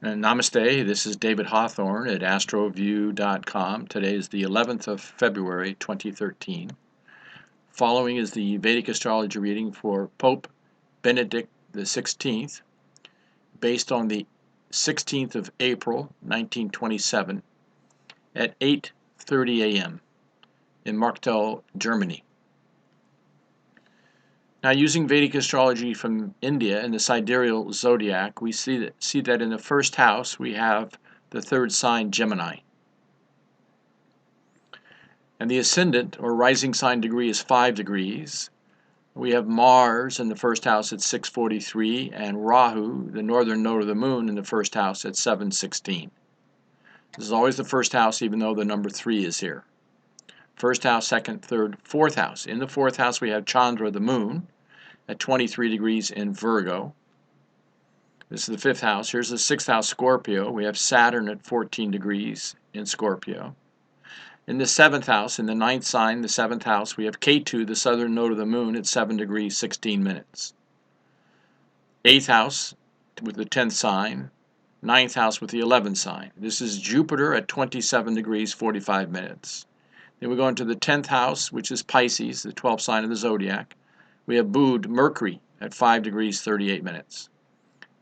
And namaste, this is David Hawthorne at astroview.com. Today is the 11th of February 2013. Following is the Vedic Astrology reading for Pope Benedict XVI, based on the 16th of April 1927 at 8:30 a.m. in Marktel, Germany. Now, using Vedic astrology from India and the sidereal zodiac, we see that in the first house we have the third sign Gemini. And the ascendant or rising sign degree is 5 degrees. We have Mars in the first house at 6:43 and Rahu, the northern node of the moon, in the first house at 7:16. This is always the first house, even though the number 3 is here. First house, second, third, fourth house. In the fourth house we have Chandra, the moon, at 23 degrees in Virgo. This is the fifth house. Here's the sixth house, Scorpio. We have Saturn at 14 degrees in Scorpio. In the seventh house, in the ninth sign, the seventh house, we have Ketu, the southern node of the moon, at 7 degrees 16 minutes. Eighth house with the 10th sign, ninth house with the 11th sign. This is Jupiter at 27 degrees 45 minutes. Then we go into the 10th house, which is Pisces, the 12th sign of the zodiac. We have Bud, Mercury, at 5 degrees 38 minutes.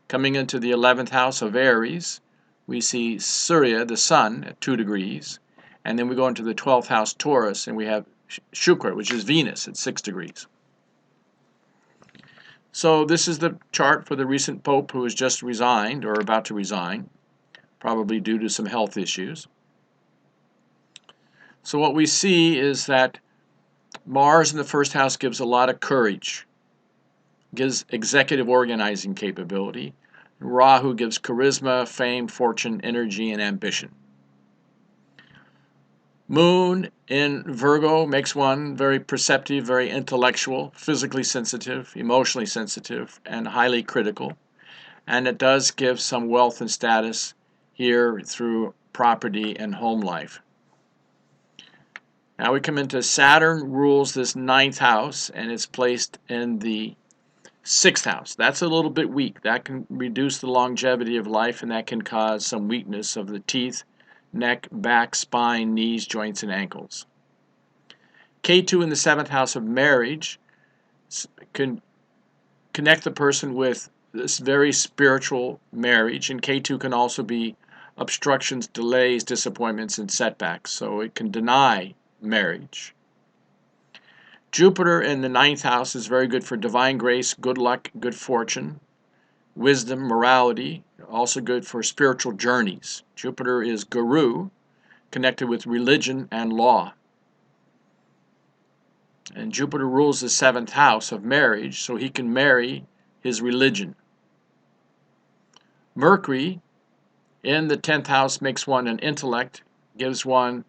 Coming into the 11th house of Aries, we see Surya, the sun, at 2 degrees. And then we go into the 12th house, Taurus, and we have Shukra, which is Venus, at 6 degrees. So this is the chart for the recent Pope who has just resigned, or about to resign, probably due to some health issues. So what we see is that Mars in the first house gives a lot of courage, gives executive organizing capability. Rahu gives charisma, fame, fortune, energy, and ambition. Moon in Virgo makes one very perceptive, very intellectual, physically sensitive, emotionally sensitive, and highly critical. And it does give some wealth and status here through property and home life. Now we come into Saturn rules this ninth house, and it's placed in the sixth house. That's a little bit weak. That can reduce the longevity of life, and that can cause some weakness of the teeth, neck, back, spine, knees, joints, and ankles. Ketu in the seventh house of marriage can connect the person with this very spiritual marriage, and Ketu can also be obstructions, delays, disappointments, and setbacks, so it can deny marriage. Jupiter in the ninth house is very good for divine grace, good luck, good fortune, wisdom, morality, also good for spiritual journeys. Jupiter is Guru, connected with religion and law. And Jupiter rules the seventh house of marriage, so he can marry his religion. Mercury in the 10th house makes one an intellect, makes one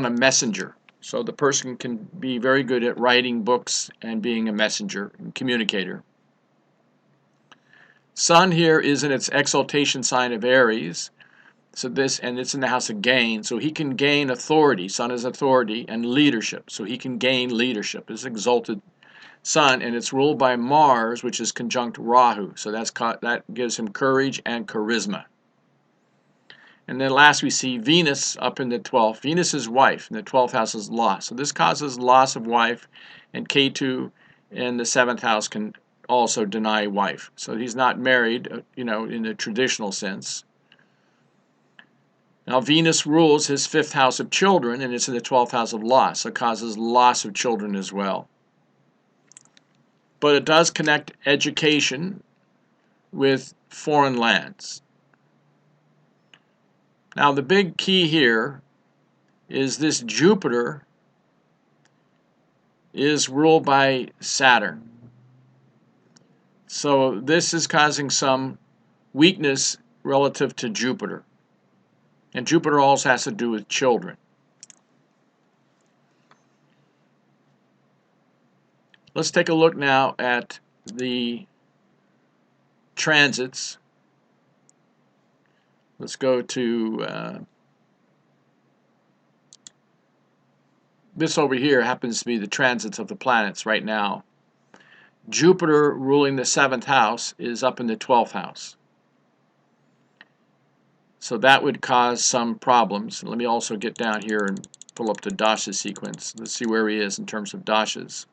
a messenger. So the person can be very good at writing books and being a messenger and communicator. Sun here is in its exaltation sign of Aries, and it's in the house of gain, so he can gain authority. Sun is authority and leadership, so he can gain leadership. It's exalted Sun, and it's ruled by Mars, which is conjunct Rahu, so that gives him courage and charisma. And then last we see Venus up in the 12th. Venus is wife, and the 12th house is loss. So this causes loss of wife, and Ketu in the 7th house can also deny wife. So he's not married, in the traditional sense. Now Venus rules his 5th house of children, and it's in the 12th house of loss. So it causes loss of children as well. But it does connect education with foreign lands. Now the big key here is this Jupiter is ruled by Saturn. So this is causing some weakness relative to Jupiter. And Jupiter also has to do with children. Let's take a look now at the transits. Let's go to this over here happens to be the transits of the planets right now. Jupiter ruling the 7th house is up in the 12th house. So that would cause some problems. Let me also get down here and pull up the dasha sequence. Let's see where he is in terms of dashas.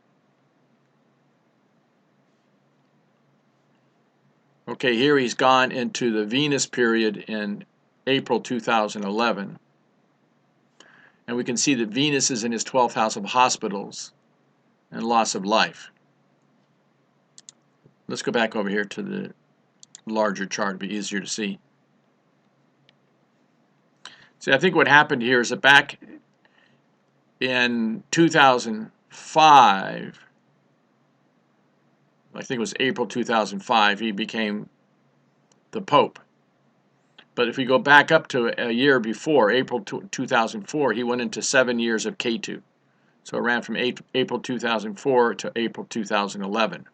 Okay, here he's gone into the Venus period in April 2011. And we can see that Venus is in his 12th house of hospitals and loss of life. Let's go back over here to the larger chart. It'll be easier to see. See, I think what happened here is that back in 2005, I think it was April 2005, he became the Pope. But if we go back up to a year before, April 2004, he went into 7 years of Ketu. So it ran from April 2004 to April 2011.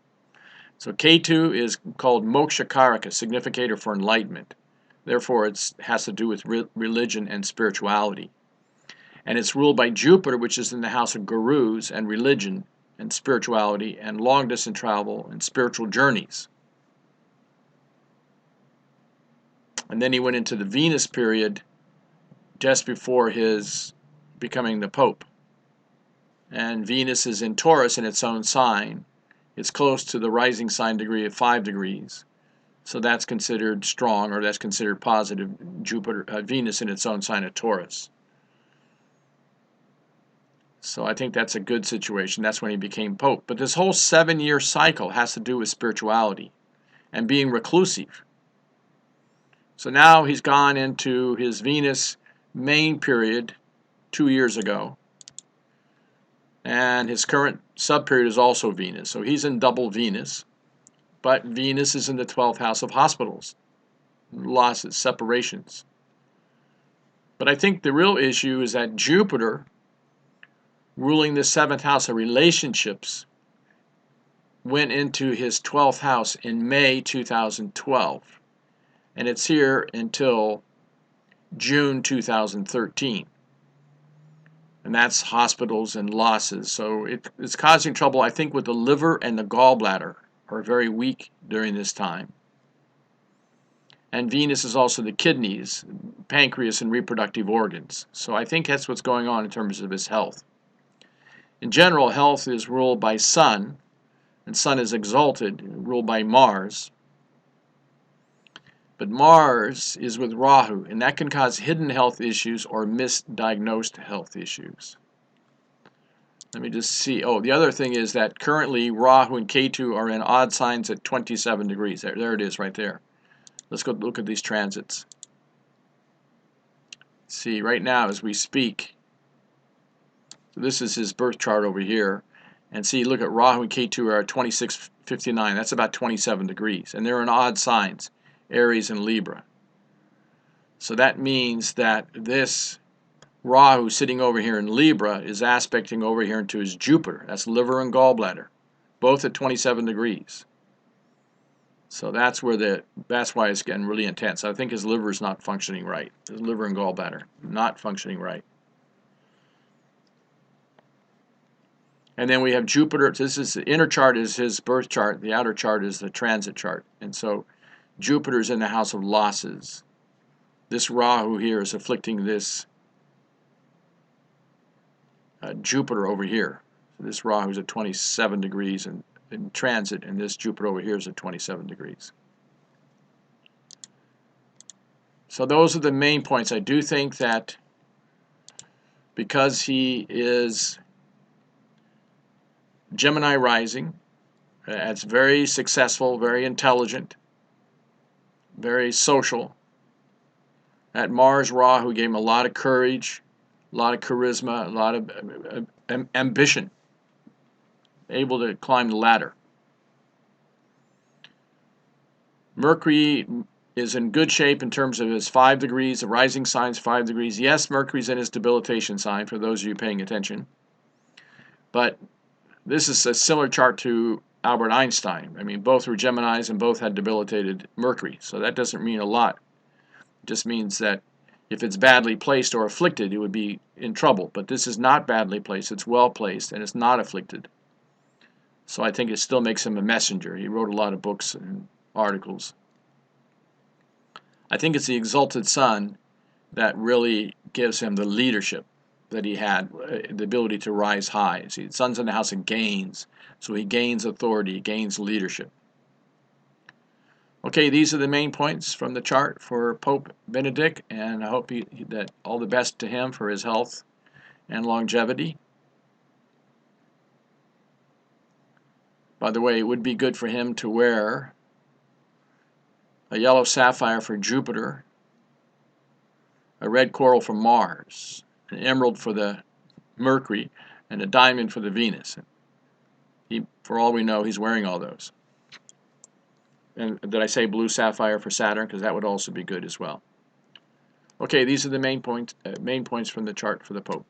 So Ketu is called Moksha Karaka, significator for enlightenment. Therefore, it has to do with religion and spirituality. And it's ruled by Jupiter, which is in the house of gurus and religion and spirituality and long-distance travel and spiritual journeys. And then he went into the Venus period just before his becoming the Pope. And Venus is in Taurus in its own sign. It's close to the rising sign degree of 5 degrees. So that's considered strong, or that's considered positive. Venus in its own sign of Taurus. So I think that's a good situation. That's when he became Pope. But this whole 7-year cycle has to do with spirituality and being reclusive. So now he's gone into his Venus main period 2 years ago. And his current subperiod is also Venus. So he's in double Venus. But Venus is in the 12th house of hospitals, losses, separations. But I think the real issue is that Jupiter, ruling the 7th house of relationships, went into his 12th house in May 2012. And it's here until June 2013. And that's hospitals and losses. So it's causing trouble, I think, with the liver and the gallbladder are very weak during this time. And Venus is also the kidneys, pancreas, and reproductive organs. So I think that's what's going on in terms of his health. In general, health is ruled by Sun, and Sun is exalted, ruled by Mars. But Mars is with Rahu, and that can cause hidden health issues or misdiagnosed health issues. Let me just see. Oh, the other thing is that currently Rahu and Ketu are in odd signs at 27 degrees. There it is right there. Let's go look at these transits. See, right now as we speak, so this is his birth chart over here. And see, look at Rahu and Ketu are at 26:59. That's about 27 degrees. And they're in odd signs, Aries and Libra. So that means that this Rahu sitting over here in Libra is aspecting over here into his Jupiter. That's liver and gallbladder, both at 27 degrees. So that's why it's getting really intense. I think his liver is not functioning right. His liver and gallbladder not functioning right. And then we have Jupiter. This is the inner chart is his birth chart. The outer chart is the transit chart. And so Jupiter's in the house of losses. This Rahu here is afflicting this Jupiter over here. So this Rahu is at 27 degrees in transit, and this Jupiter over here is at 27 degrees. So those are the main points. I do think that because he is Gemini rising, it's very successful, very intelligent, very social. At Mars, Rahu gave him a lot of courage, a lot of charisma, a lot of ambition, able to climb the ladder. Mercury is in good shape in terms of his 5 degrees, the rising signs 5 degrees. Yes, Mercury's in his debilitation sign, for those of you paying attention. But this is a similar chart to Albert Einstein. I mean, both were Geminis and both had debilitated Mercury. So that doesn't mean a lot. It just means that if it's badly placed or afflicted, it would be in trouble. But this is not badly placed. It's well placed, and it's not afflicted. So I think it still makes him a messenger. He wrote a lot of books and articles. I think it's the exalted sun that really gives him the leadership that he had, the ability to rise high. See, the sun's in the house of gains, so he gains authority, he gains leadership. Okay, these are the main points from the chart for Pope Benedict, and I hope that all the best to him for his health and longevity. By the way, it would be good for him to wear a yellow sapphire for Jupiter, a red coral for Mars, an emerald for the Mercury, and a diamond for the Venus. For all we know, he's wearing all those. And did I say blue sapphire for Saturn? Because that would also be good as well. Okay, these are the main points from the chart for the Pope.